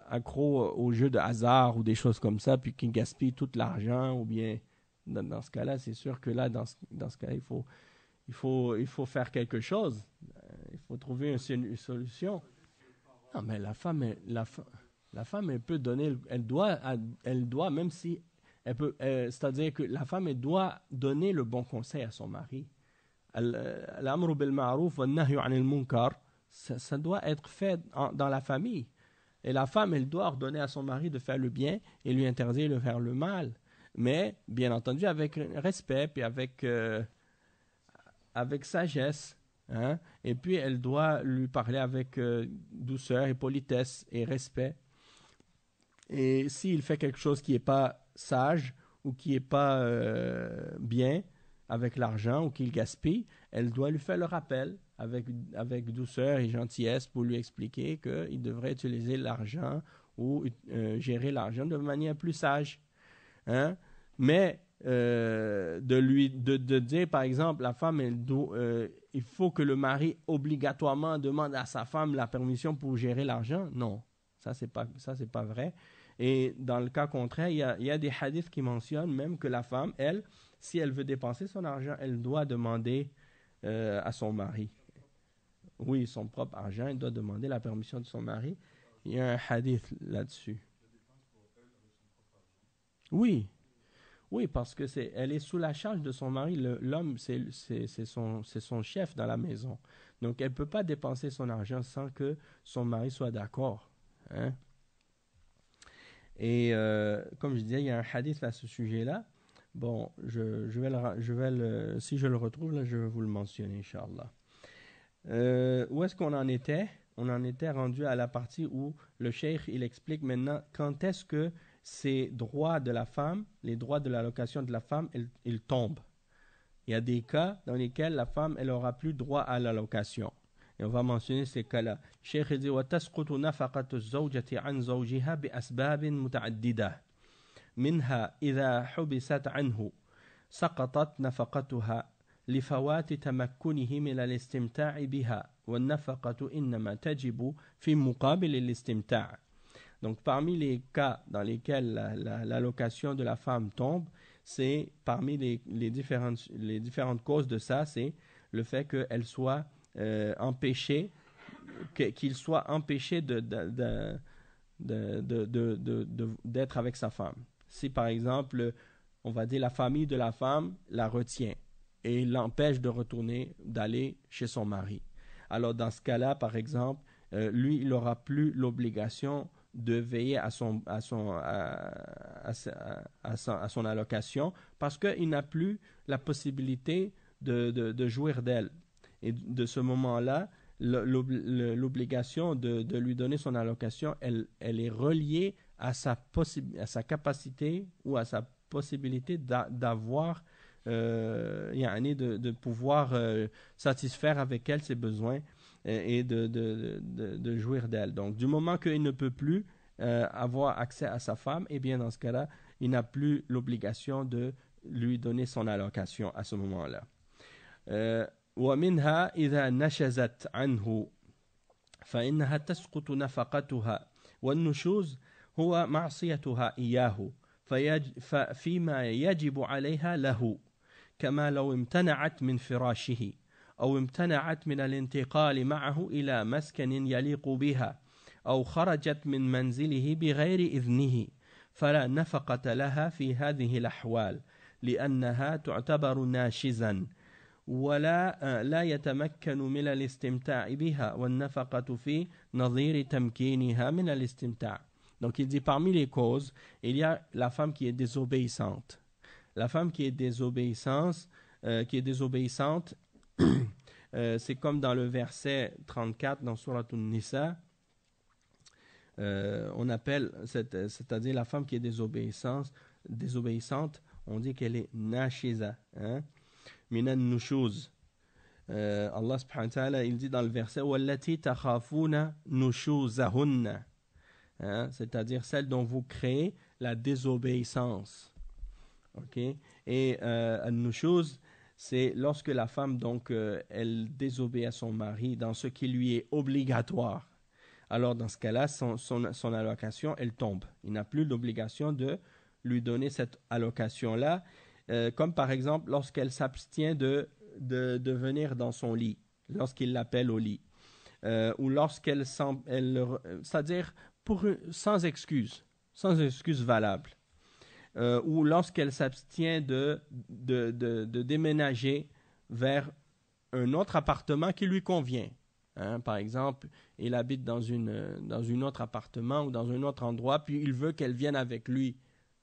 accro aux jeux de hasard ou des choses comme ça, puis qu'il gaspille tout l'argent, ou bien, dans ce cas-là, c'est sûr que là, dans ce cas-là, il faut faire quelque chose. Il faut trouver une solution. Non, mais la femme, elle peut donner, elle doit, même si elle peut, c'est-à-dire que la femme, elle doit donner le bon conseil à son mari. L'amru bil ma'ruf wa nahyu anil munkar, ça doit être fait dans la famille. Et la femme, elle doit ordonner à son mari de faire le bien et lui interdire de faire le mal. Mais, bien entendu, avec respect et avec sagesse. Hein? Et puis, elle doit lui parler avec douceur et politesse et respect. Et s'il fait quelque chose qui n'est pas sage ou qui n'est pas bien avec l'argent ou qu'il gaspille, elle doit lui faire le rappel avec douceur et gentillesse pour lui expliquer qu'il devrait utiliser l'argent ou gérer l'argent de manière plus sage. Hein? Mais de dire, par exemple, la femme, il faut que le mari obligatoirement demande à sa femme la permission pour gérer l'argent, non. Ça, c'est pas vrai. Et dans le cas contraire, il y a des hadiths qui mentionnent même que la femme, elle, si elle veut dépenser son argent, elle doit demander à son mari. Oui, son propre argent, elle doit demander la permission de son mari. Il y a un hadith là-dessus. Oui, oui, parce que elle est sous la charge de son mari. L'homme, c'est son chef dans la maison. Donc, elle ne peut pas dépenser son argent sans que son mari soit d'accord. Hein? Et comme je disais, il y a un hadith à ce sujet-là. Bon, si je le retrouve, là, je vais vous le mentionner, Inch'Allah. Où est-ce qu'on en était? On en était rendu à la partie où le cheikh, il explique maintenant quand est-ce que ces droits de la femme, les droits de l'allocation de la femme, ils tombent. Il y a des cas dans lesquels la femme, elle n'aura plus droit à l'allocation. Et on va mentionner ces cas-là. Cheikh dit وتسقط نفقة الزوجة عن زوجها بأسباب متعددة. منها إذا حبست عنه سقطت نفقتها لفوات تمكنه من الاستمتاع بها والنفقة إنما تجب في مقابل الاستمتاع. Donc parmi les cas dans lesquels l'allocation de la femme tombe, c'est parmi les différentes causes de ça, c'est le fait qu'elle soit empêché, qu'il soit empêché d'être avec sa femme. Si par exemple, on va dire la famille de la femme la retient et l'empêche de retourner, d'aller chez son mari. Alors dans ce cas-là, par exemple, lui, il n'aura plus l'obligation de veiller à son allocation parce qu'il n'a plus la possibilité de jouir d'elle. Et de ce moment-là, l'obligation de lui donner son allocation, elle est reliée à sa capacité ou à sa possibilité d'avoir, de pouvoir satisfaire avec elle ses besoins et de jouir d'elle. Donc, du moment qu'il ne peut plus avoir accès à sa femme, eh bien, dans ce cas-là, il n'a plus l'obligation de lui donner son allocation à ce moment-là. ومنها إذا نشزت عنه فإنها تسقط نفقتها والنشوز هو معصيتها إياه فيما يجب عليها له كما لو امتنعت من فراشه أو امتنعت من الانتقال معه إلى مسكن يليق بها أو خرجت من منزله بغير إذنه فلا نفقة لها في هذه الأحوال لأنها تعتبر ناشزا ولا لا يتمكن من الاستمتاع بها والنفقة في نظير تمكينها من الاستمتاع. Donc il dit parmi les causes, il y a la femme qui est désobéissante. La femme qui est désobéissante, c'est comme dans le verset 34 dans Surat An-Nisa, on appelle, c'est-à-dire la femme qui est désobéissante, on dit qu'elle est nashiza, hein? Minan nushuz. Allah subhanahu wa ta'ala, il dit dans le verset wallati takhafuna nushuzahunna, hein? C'est-à-dire celle dont vous créez la désobéissance. OK? Et nushuz, c'est lorsque la femme donc elle désobéit à son mari dans ce qui lui est obligatoire. Alors dans ce cas-là, son allocation, elle tombe. Il n'a plus l'obligation de lui donner cette allocation-là. Comme par exemple lorsqu'elle s'abstient de venir dans son lit, lorsqu'il l'appelle au lit, ou lorsqu'elle c'est-à-dire sans excuse valable, ou lorsqu'elle s'abstient de déménager vers un autre appartement qui lui convient. Hein, par exemple, il habite dans une autre appartement ou dans un autre endroit, puis il veut qu'elle vienne avec lui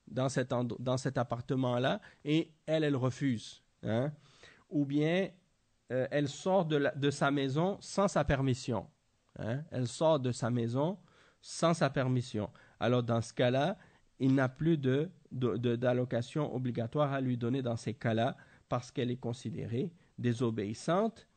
dans cet appartement-là, et elle refuse. Hein. Ou bien, elle sort de sa maison sans sa permission. Hein. Elle sort de sa maison sans sa permission. Alors, dans ce cas-là, il n'a plus d'allocation obligatoire à lui donner dans ces cas-là, parce qu'elle est considérée désobéissante,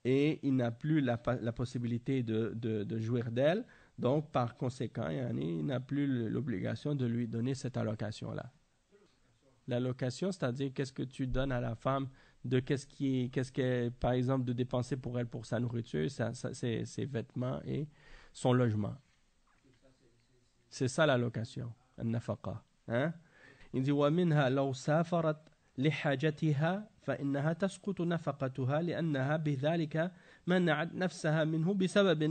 et il n'a plus la possibilité de jouir d'elle. Donc, par conséquent, il n'a plus l'obligation de lui donner cette allocation-là. L'allocation, c'est-à-dire qu'est-ce que tu donnes à la femme de par exemple, de dépenser pour elle pour sa nourriture, ses vêtements et son logement. C'est ça l'allocation, النفقة. Hein? Il dit ومنها لو سافرت لحاجتها فإنها تسقط نفقتها لأنها بذلك منعت نفسها منه بسبب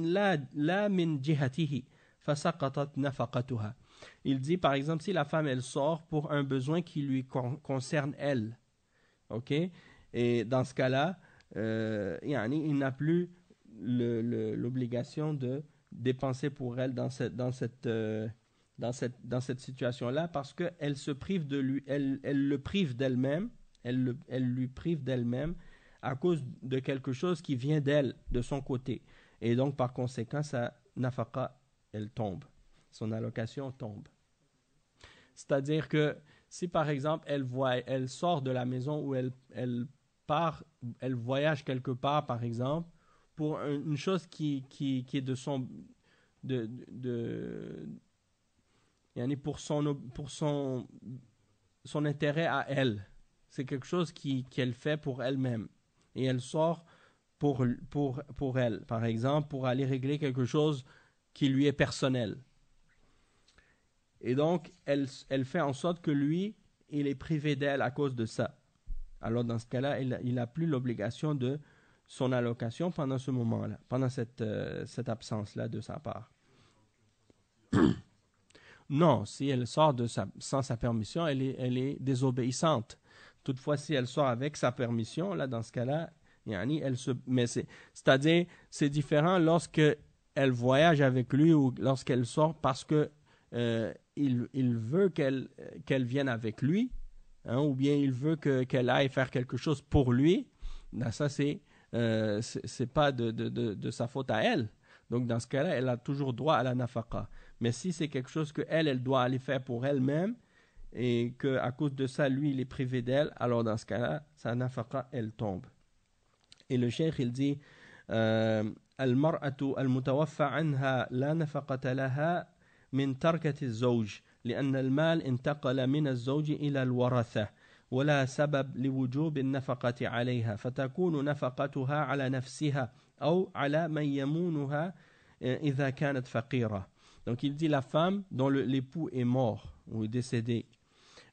لا من جهته فسقطت نفقتها. Il dit par exemple si la femme elle sort pour un besoin qui lui concerne elle, ok, et dans ce cas-là, il n'a plus l'obligation de dépenser pour elle dans cette situation-là, parce qu'elle se prive de lui, elle le prive d'elle-même, elle lui prive d'elle-même à cause de quelque chose qui vient d'elle, de son côté. Et donc, par conséquent, sa nafaqa, elle tombe. Son allocation tombe. C'est-à-dire que si, par exemple, elle sort de la maison ou elle elle voyage quelque part, par exemple, pour une chose qui est de son... pour son intérêt à elle. C'est quelque chose qu'elle fait pour elle-même. Et elle sort pour elle, par exemple, pour aller régler quelque chose qui lui est personnel. Et donc, elle fait en sorte que lui, il est privé d'elle à cause de ça. Alors, dans ce cas-là, il n'a plus l'obligation de son allocation pendant ce moment-là, pendant cette absence-là de sa part. Non, si elle sort sans sa permission, elle est désobéissante. Toutefois, si elle sort avec sa permission, là, dans ce cas-là, c'est-à-dire, c'est différent lorsque elle voyage avec lui ou lorsqu'elle sort parce que il veut qu'elle vienne avec lui, hein, ou bien il veut qu'elle aille faire quelque chose pour lui. Là, ça, c'est pas de sa faute à elle. Donc, dans ce cas-là, elle a toujours droit à la nafaqa. Mais si c'est quelque chose qu'elle doit aller faire pour elle-même et qu'à cause de ça, lui, il est privé d'elle, alors dans ce cas-là, sa nafaqa, elle tombe. Et le cheikh, il dit المرأة المتوفى عنها لا نفقة لها من تركة الزوج لأن المال انتقل من الزوج إلى الورثة ولا سبب لوجوب النفقة عليها فتكون نفقتها على نفسها أو على من يمونها إذا كانت فقيرة. Donc il dit la femme dont l'époux est mort ou est décédé,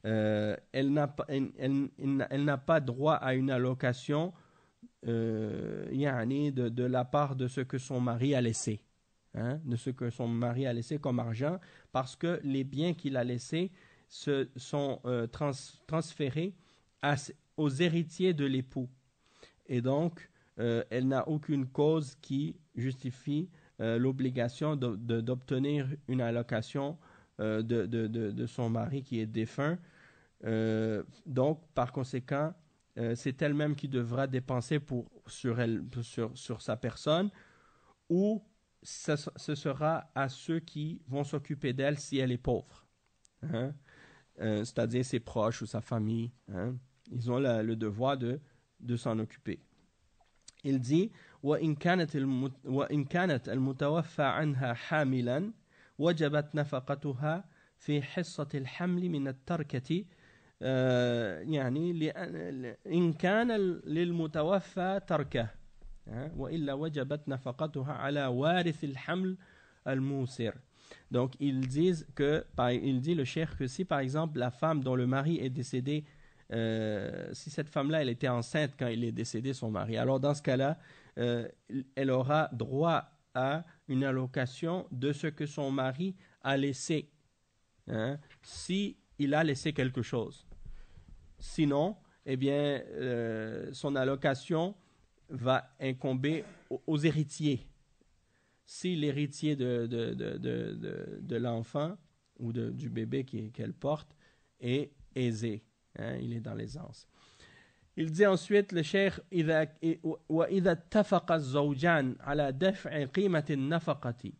elle n'a pas droit à une allocation de la part de ce que son mari a laissé, hein, de ce que son mari a laissé comme argent, parce que les biens qu'il a laissés sont transférés aux héritiers de l'époux. Et donc, elle n'a aucune cause qui justifie l'obligation d'obtenir une allocation de son mari qui est défunt. Donc, par conséquent, c'est elle-même qui devra dépenser sur sa personne, ou ce sera à ceux qui vont s'occuper d'elle si elle est pauvre. Hein? C'est-à-dire ses proches ou sa famille. Hein? Ils ont le devoir de s'en occuper. Il dit وإن كانت المتوفى عنها حاملا وجبت نفقتها في حصة الحمل من التركة يعني إن كان للمتوفى تركه وإلا وجبت نفقتها على وارث الحمل الموسر. Donc il dit le cheikh que si par exemple la femme dont le mari est décédé, si cette femme-là elle était enceinte quand il est décédé son mari, alors dans ce cas-là elle aura droit à une allocation de ce que son mari a laissé, hein, si il a laissé quelque chose. Sinon, eh bien, son allocation va incomber aux héritiers. si l'héritier de l'enfant ou du bébé qu'elle porte est aisé, hein, il est dans l'aisance. Il dit ensuite le cheikh وإذا اتفق الزوجان على دفع قيمة النفقة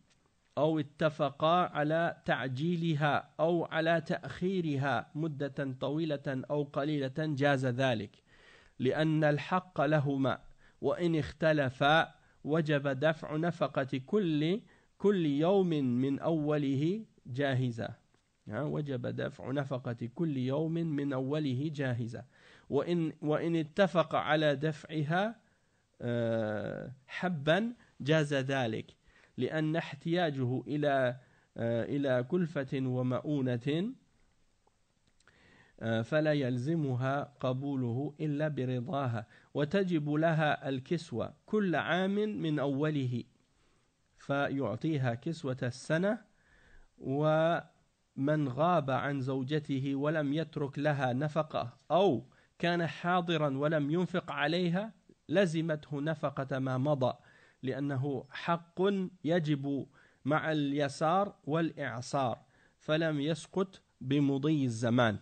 أو اتفقا على تعجيلها أو على تأخيرها مدة طويلة أو قليلة جاز ذلك لأن الحق لهما وإن اختلفا وجب دفع نفقة كل يوم من أوله جاهزة وجب دفع نفقة كل يوم من أوله جاهزة وإن اتفق على دفعها حبا جاز ذلك لأن احتياجه إلى كلفة ومؤونة فلا يلزمها قبوله إلا برضاها وتجب لها الكسوة كل عام من أوله فيعطيها كسوة السنة ومن غاب عن زوجته ولم يترك لها نفقة أو كان حاضرا ولم ينفق عليها لزمته نفقة ما مضى لأنه حق يجب مع اليسار والإعصار فلم يسقط بمضي الزمان.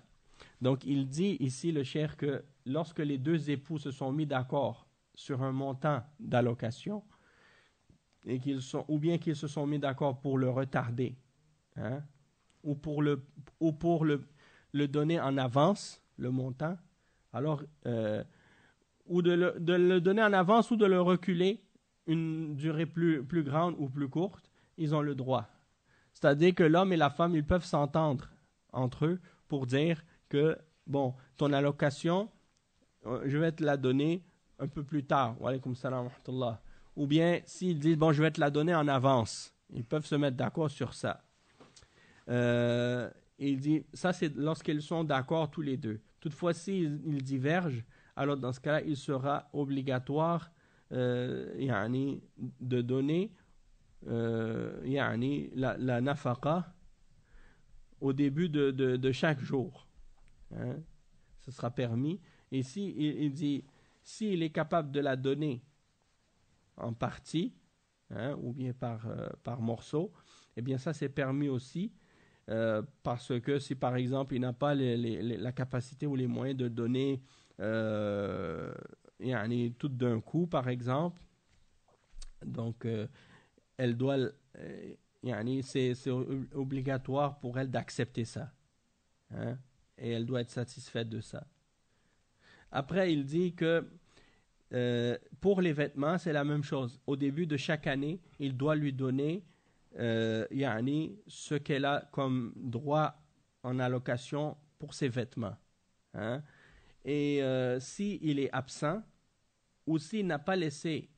Donc il dit ici le cheikh que lorsque les deux époux se sont mis d'accord sur un montant d'allocation et ou bien qu'ils se sont mis d'accord pour le retarder, hein, ou pour le donner en avance, le montant, alors ou de le donner en avance ou de le reculer une durée plus grande ou plus courte, ils ont le droit. C'est-à-dire que l'homme et la femme, ils peuvent s'entendre entre eux pour dire que, bon, ton allocation, je vais te la donner un peu plus tard. Wa alaykoum salam wa rahmatullah. Ou bien, s'ils disent, bon, je vais te la donner en avance. Ils peuvent se mettre d'accord sur ça. Il dit, ça c'est lorsqu'ils sont d'accord tous les deux. Toutefois, s'ils divergent, alors dans ce cas-là, il sera obligatoire de donner la nafaqa au début de chaque jour. Hein? Ce sera permis. Et si il dit, s'il est capable de la donner en partie, hein, ou bien par morceau, eh bien ça c'est permis aussi, parce que si par exemple il n'a pas la capacité ou les moyens de donner tout d'un coup par exemple, donc elle doit c'est obligatoire pour elle d'accepter ça, hein, et elle doit être satisfaite de ça. Après il dit que pour les vêtements c'est la même chose. Au début de chaque année il doit lui donner ce qu'elle a comme droit en allocation pour ses vêtements, hein? Et s'il est absent ou s'il n'a pas laissé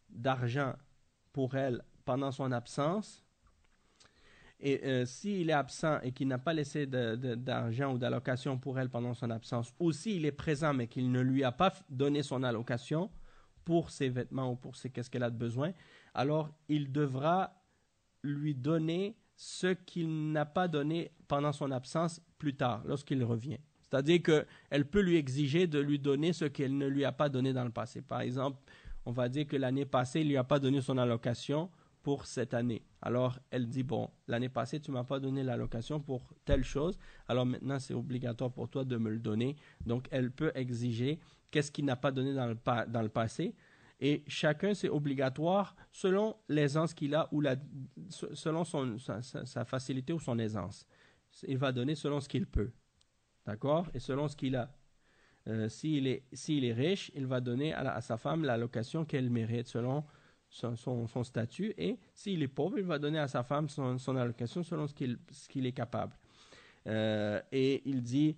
d'argent pour elle pendant son absence, et s'il est absent et qu'il n'a pas laissé d'argent ou d'allocation pour elle pendant son absence, ou s'il est présent mais qu'il ne lui a pas donné son allocation pour ses vêtements ou pour qu'est-ce qu'elle a de besoin, alors il devra lui donner ce qu'il n'a pas donné pendant son absence plus tard, lorsqu'il revient. C'est-à-dire qu'elle peut lui exiger de lui donner ce qu'elle ne lui a pas donné dans le passé. Par exemple, on va dire que l'année passée, il ne lui a pas donné son allocation pour cette année. Alors, elle dit, bon, l'année passée, tu ne m'as pas donné l'allocation pour telle chose, alors maintenant, c'est obligatoire pour toi de me le donner. Donc, elle peut exiger qu'est-ce qu'il n'a pas donné dans le passé. Et chacun, c'est obligatoire selon l'aisance qu'il a ou selon sa facilité ou son aisance. Il va donner selon ce qu'il peut. D'accord? Et selon ce qu'il a. S'il est riche, il va donner à sa femme l'allocation qu'elle mérite selon son statut. Et s'il est pauvre, il va donner à sa femme son allocation selon ce qu'il est capable. Et il dit,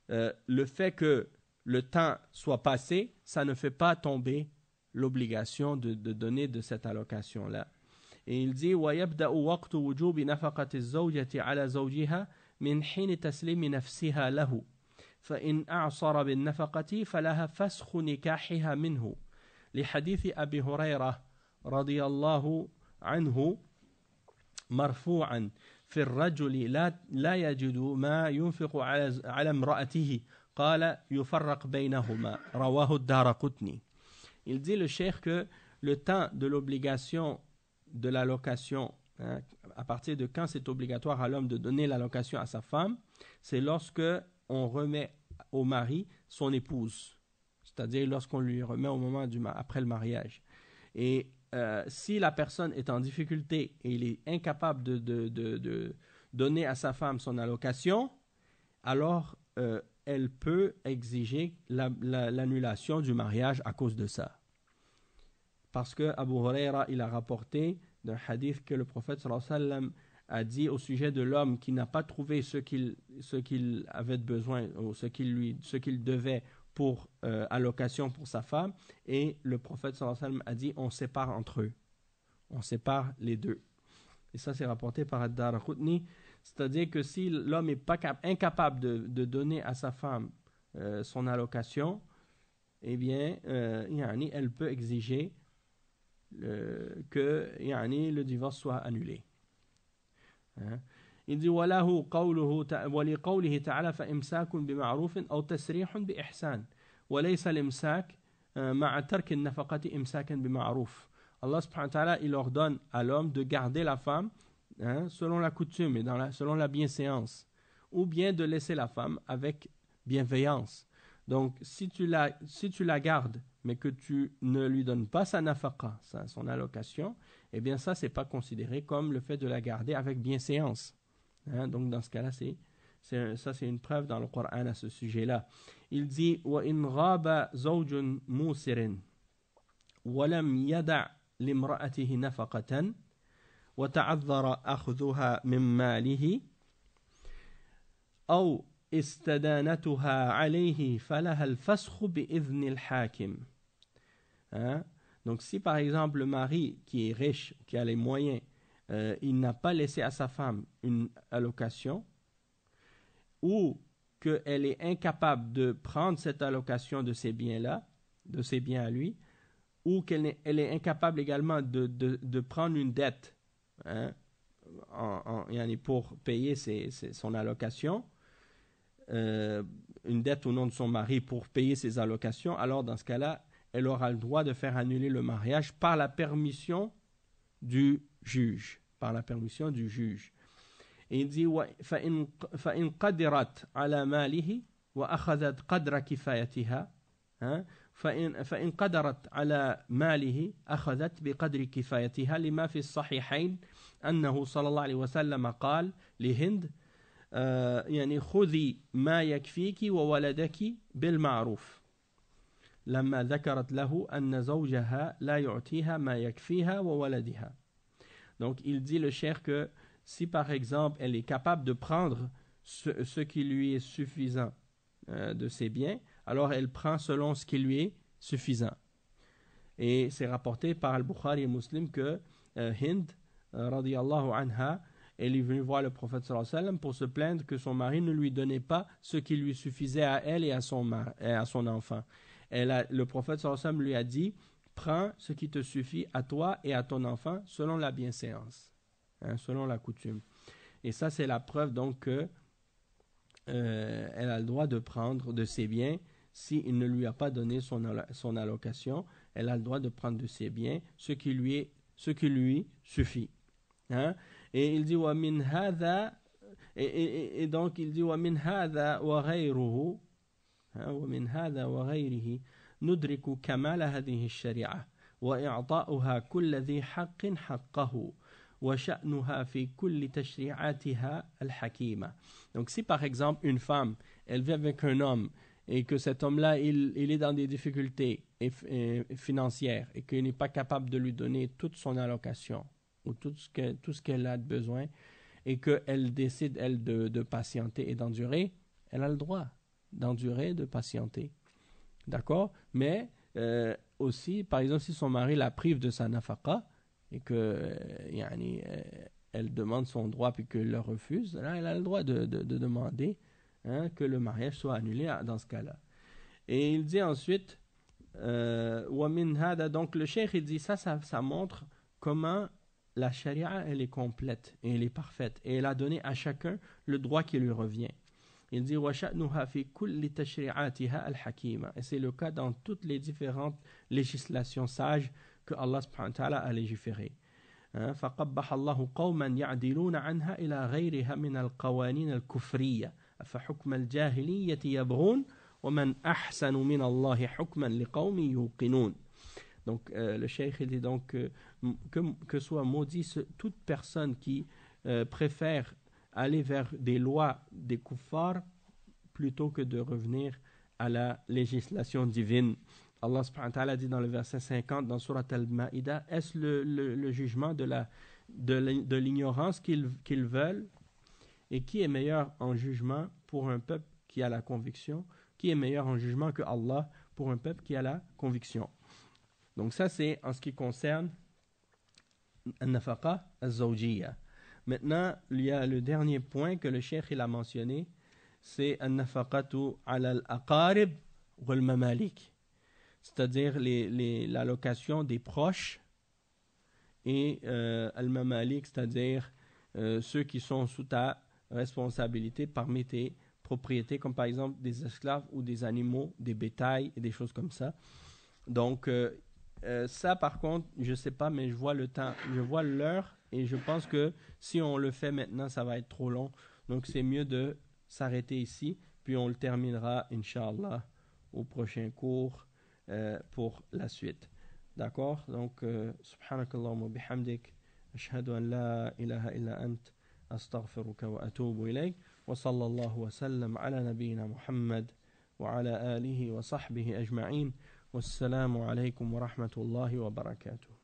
le fait que le temps soit passé, ça ne fait pas tomber l'obligation de donner de cette allocation-là. Et il dit وَيَبْدَأُ وَقْتُ وُجُوبِ نَفَقَةِ الزَّوْجَةِ عَلَى زَوْجِهَا مِنْ حِينِ تَسْلِيمِ نَفْسِهَا لَهُ فإن أعصر بالنفقة فلها فسخ نكاحها منه لحديث أبي هريرة رضي الله عنه مرفوعا في الرجل لا يجد ما ينفق على امرأته قال يفرق بينهما رواه الدارقطني. Il dit le cheikh que le temps de l'obligation de l'allocation, hein, à partir de quand c'est obligatoire à l'homme de donner l'allocation à sa femme, c'est lorsque on remet au mari son épouse, c'est-à-dire lorsqu'on lui remet au moment après le mariage. Et si la personne est en difficulté et il est incapable de donner à sa femme son allocation, alors elle peut exiger l'annulation du mariage à cause de ça. Parce que Abu Huraira, il a rapporté d'un hadith que le prophète sallallahu alayhi wa sallam a dit au sujet de l'homme qui n'a pas trouvé ce qu'il avait besoin ou ce qu'il devait pour allocation pour sa femme, et le prophète sallallahu alayhi wa sallam a dit on sépare entre eux, on sépare les deux. Et ça c'est rapporté par Ad-Daraqutni, c'est-à-dire que si l'homme est incapable de donner à sa femme son allocation, eh bien elle peut exiger que le divorce soit annulé. Il dit وله قوله ولقوله تعالى فإمساك بمعروف أو تسريح بإحسان وليس الإمساك مع ترك النفقة إمساكا بمعروف. Allah subhanahu wa ta'ala, il ordonne à l'homme de garder la femme selon la coutume et selon la bienséance, ou bien de laisser la femme avec bienveillance. Donc si tu la gardes mais que tu ne lui donnes pas sa nafaqa, son allocation, eh bien ça c'est pas considéré comme le fait de la garder avec bienséance. Donc dans ce cas-là, c'est une preuve dans le Coran à ce sujet-là. Il dit وَإِنْ غَابَ زَوْجٌ مُوسِرٍ وَلَمْ يَدَعْ لِامْرَأَتِهِ نَفَقَةً وَتَعَذَّرَ أَخْذُهَا مِنْ مَالِهِ أَوْ استدانتها عليه فلها الفسخ بإذن الحاكم. Donc si par exemple le mari qui est riche, qui a les moyens, il n'a pas laissé à sa femme une allocation, ou qu'elle est incapable de prendre cette allocation de ces biens-là, de ses biens à lui, ou elle est incapable également de prendre une dette pour payer son allocation, une dette au nom de son mari pour payer ses allocations, alors dans ce cas-là, elle aura le droit de faire annuler le mariage par la permission du juge. Et il dit فَإِنْ قَدِرَتْ عَلَى مَالِهِ وَأَخَذَتْ قَدْرَ كِفَايَتِهَا فإن قدرت على ماله أخذت بقدر كفايتها لما في الصحيحين أنه صلى الله عليه وسلم قال لهند خذي ما يكفيك وولدك بالمعروف لما ذكرت له أن زوجها لا يعطيها ما يكفيها وولدها. Donc il dit le cheikh que si par exemple elle est capable de prendre ce qui lui est suffisant de ses biens, alors elle prend selon ce qui lui est suffisant. Et c'est rapporté par Al-Bukhari et Muslim que Hind, radiyallahu anha, elle est venue voir le prophète sallallahu alayhi wa sallam pour se plaindre que son mari ne lui donnait pas ce qui lui suffisait à elle et à son enfant. Le prophète sallallahu alayhi wa sallam lui a dit, prends ce qui te suffit à toi et à ton enfant selon la bienséance, selon la coutume. Et ça c'est la preuve donc que elle a le droit de prendre de ses biens. S'il ne lui a pas donné son allocation, elle a le droit de prendre de ses biens ce qui lui suffit. Et il dit وَمِنْ هَذَا, et donc il dit وَمِنْ هَذَا وَغَيْرُهُ وَمِنْ هَذَا وَغَيْرِهِ نُدْرِكُ كَمَالَ هَذِهِ الشَّرِيعَةِ وَإِعْطَاؤُهَا كُلَّ ذِي حَقٍّ حَقَّهُ وَشَأْنُهَا فِي كُلِّ تَشْرِيعَاتِهَا الْحَكِيمَةِ. Donc si par exemple une femme, elle vit avec un homme et que cet homme-là, il est dans des difficultés financières et qu'il n'est pas capable de lui donner toute son allocation ou tout ce qu'elle a de besoin, et qu'elle décide, elle, de patienter et d'endurer, elle a le droit d'endurer, de patienter. D'accord? Mais aussi, par exemple, si son mari la prive de sa nafaqa et que elle demande son droit puis qu'il le refuse, là, elle a le droit de demander que le mariage soit annulé dans ce cas-là. Et il dit ensuite وَمِنْ هَذَا, donc le cheikh il dit ça montre comment la charia elle est complète et elle est parfaite et elle a donné à chacun le droit qui lui revient. Il dit وَشَأْنُهَا فِي كُلِّ تَشْرِيعَاتِهَا الْحَكِيمَةِ, et c'est le cas dans toutes les différentes législations sages que Allah subhanahu wa ta'ala a légiférées. فقبح الله قوما يعدلون عنها إلى غيرها من القوانين الكفرية أفحكم الجاهلية يبغون ومن أحسن من الله حكما لقوم يوقنون. Donc le cheikh dit donc que soit maudit toute personne qui préfère aller vers des lois des kuffars plutôt que de revenir à la législation divine. Allah subhanahu wa ta'ala dit dans le verset 50 dans Surat Al-Ma'ida, est-ce le jugement de l'ignorance qu'ils veulent? Et qui est meilleur en jugement pour un peuple qui a la conviction? Qui est meilleur en jugement que Allah pour un peuple qui a la conviction? Donc ça c'est en ce qui concerne An-Nafaqa Al-Zawjiyya. Maintenant, il y a le dernier point que le cheikh il a mentionné, c'est An-Nafaqatu ala al-Aqarib wal-Mamalik. C'est-à-dire l'allocation des proches et al-Mamalik, c'est-à-dire ceux qui sont sous ta responsabilité parmi tes propriétés, comme par exemple des esclaves ou des animaux, des bétails et des choses comme ça. Donc, ça par contre, je ne sais pas, mais je vois le temps, je vois l'heure et je pense que si on le fait maintenant, ça va être trop long. Donc, c'est mieux de s'arrêter ici, puis on le terminera, Inch'Allah, au prochain cours pour la suite. D'accord? Donc, subhanakallahumma bihamdik, ashhadu an la ilaha illa ant, astaghfiruka wa atubu ilayk, wa sallallahu wa sallam ala nabiyyina Muhammad wa ala alihi wa sahbihi ajma'in. Wassalamu alaykum wa rahmatullahi wa barakatuh.